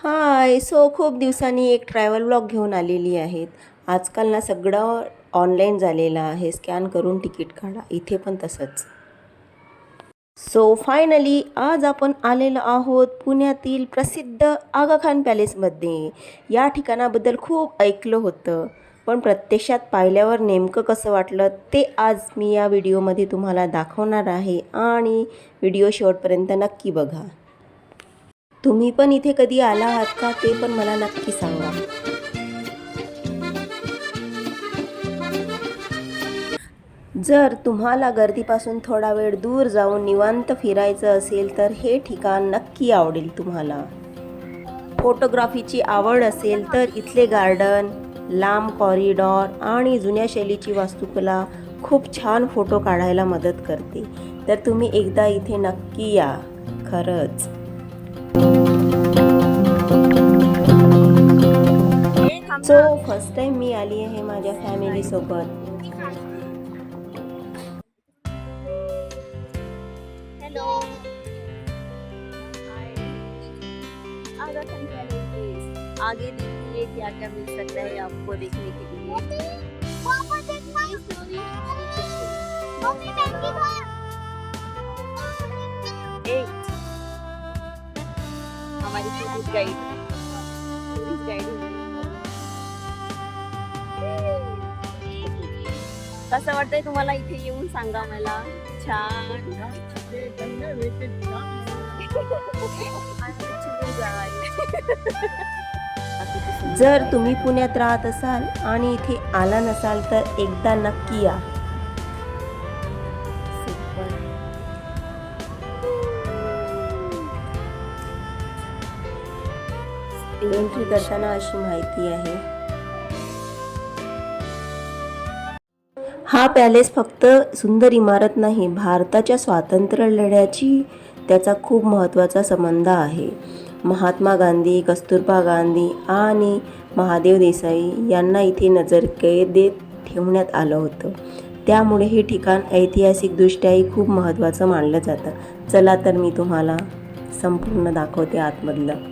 हाय. खूप दिवसांनी एक ट्रॅव्हल ब्लॉग घेऊन आलेली आहेत. आजकाल ना सगळं ऑनलाईन झालेलं आहे. स्कॅन करून तिकीट काढा. इथे पण तसंच. फायनली आज आपण आलेलो आहोत पुण्यातील प्रसिद्ध आगा खान पॅलेसमध्ये. या ठिकाणाबद्दल खूप ऐकलं होतं, पण प्रत्यक्षात पाहिल्यावर नेमकं कसं वाटलं ते आज मी या व्हिडिओमध्ये तुम्हाला दाखवणार आहे आणि व्हिडिओ शेवटपर्यंत नक्की बघा. तुम्ही पण इथे कधी आला आहात का ते पण मला नक्की सांगा. जर तुम्हाला गर्दीपासून थोडा वेळ दूर जाऊन निवांत फिरायचं असेल तर हे ठिकाण नक्की आवडेल तुम्हाला. फोटोग्राफीची आवड असेल तर इथले गार्डन, लांब कॉरिडॉर आणि जुन्या शैलीची वास्तुकला खूप छान फोटो काढायला मदत करते. तर तुम्ही एकदा इथे नक्की या. खरंच. फर्स्ट टाइम मी आली आहे माझ्या फॅमिली सोबत. हेलो आगे देखिए क्या क्या मिल सकता है आपको देखने के लिए. हमारी टूरिस्ट गाइड कसं वाटतंय तुम्हाला इथे येऊन सांगा मला. छान. जर तुम्ही पुण्यात राहत असाल आणि इथे आला नसाल तर एकदा नक्की या. एंट्री करताना अशी माहिती आहे. हा पॅलेस फक्त सुंदर इमारत नाही, भारताच्या स्वातंत्र्य लढ्याची त्याचा खूप महत्त्वाचा संबंध आहे. महात्मा गांधी, कस्तुरबा गांधी आणि महादेव देसाई यांना इथे नजरकैदेत ठेवण्यात आलं होतं. त्यामुळे हे ठिकाण ऐतिहासिकदृष्ट्याही खूप महत्त्वाचं मानलं जातं. चला तर मी तुम्हाला संपूर्ण दाखवते आतमधलं.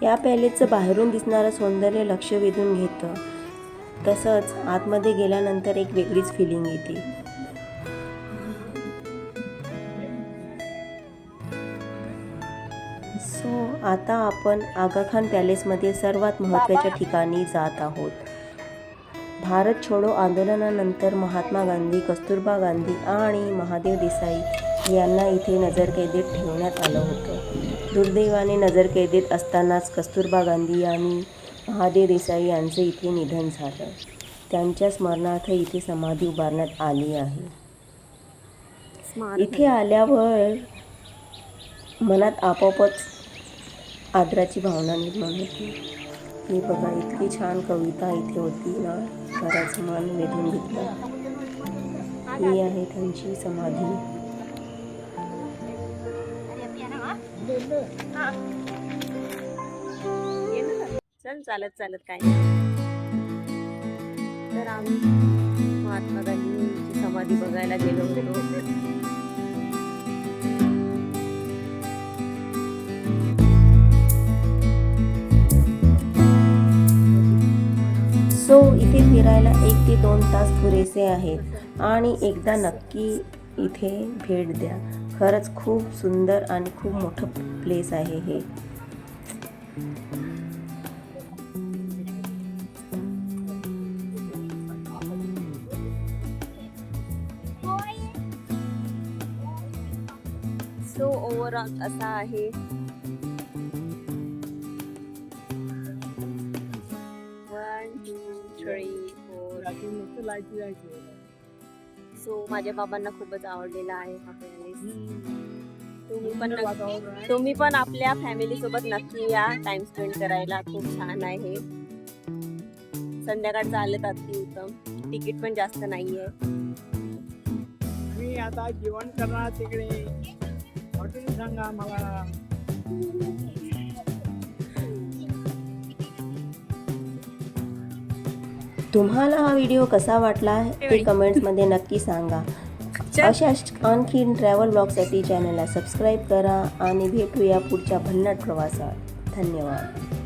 या पॅलेसचं बाहेरून दिसणारं सौंदर्य लक्ष वेधून घेतं. तसंच आतमध्ये गेल्यानंतर एक वेगळीच फिलिंग येते. आता आपण आगा खान पॅलेसमध्ये सर्वात महत्त्वाच्या ठिकाणी जात आहोत. भारत छोडो आंदोलनानंतर महात्मा गांधी, कस्तुरबा गांधी आणि महादेव देसाई यांना इथे नजरकैदेत ठेवण्यात आलं होतं. दुर्दैवाने नजरकैदेत असतानाच कस्तुरबा गांधी आणि महादेव देसाई यांचं इथे निधन झालं. त्यांच्या स्मरणार्थ इथे समाधी उभारण्यात आली आहे. स्मारक इथे आल्यावर मनात आपोआपच आदराची भावना निर्माण होती. ही बघा इतकी छान कविता इथे होती ना, खरंच मन वेधून घेतलं. ही आहे त्यांची समाधी. चल चालत चालत काय नाही. तर आम्ही महात्मा गांधींची समाधी बघायला गेलो होतो. सो इथे फिरायला 1 ते 2 तास पुरेसे आहेत आणि एकदा नक्की इथे भेट द्या. खरंच खूप सुंदर आणि खूप मोठं प्लेस आहे हे. सो ओव्हरऑल असा आहे. One two three four. So माझ्या बाबांना खूपच आवडलेला आहे हा पॅलेस. तुम्ही पण आपल्या फॅमिली सोबत नक्की या टाइम स्पेंड करायला. खूप छान आहे. संध्याकाळ चालत अति उत्तम. तिकीट पण जास्त नाहीये. मी आता जेवण करणार तिकडे. हॉटेल सांगा मला. तुम्हाला हा व्हिडिओ कसा वाटला ते कमेंट्समध्ये नक्की सांगा. अशाच आणखीन ट्रॅव्हल ब्लॉगसाठी चॅनलला सबस्क्राईब करा आणि भेटूया पुढच्या भन्नाट प्रवासात. धन्यवाद.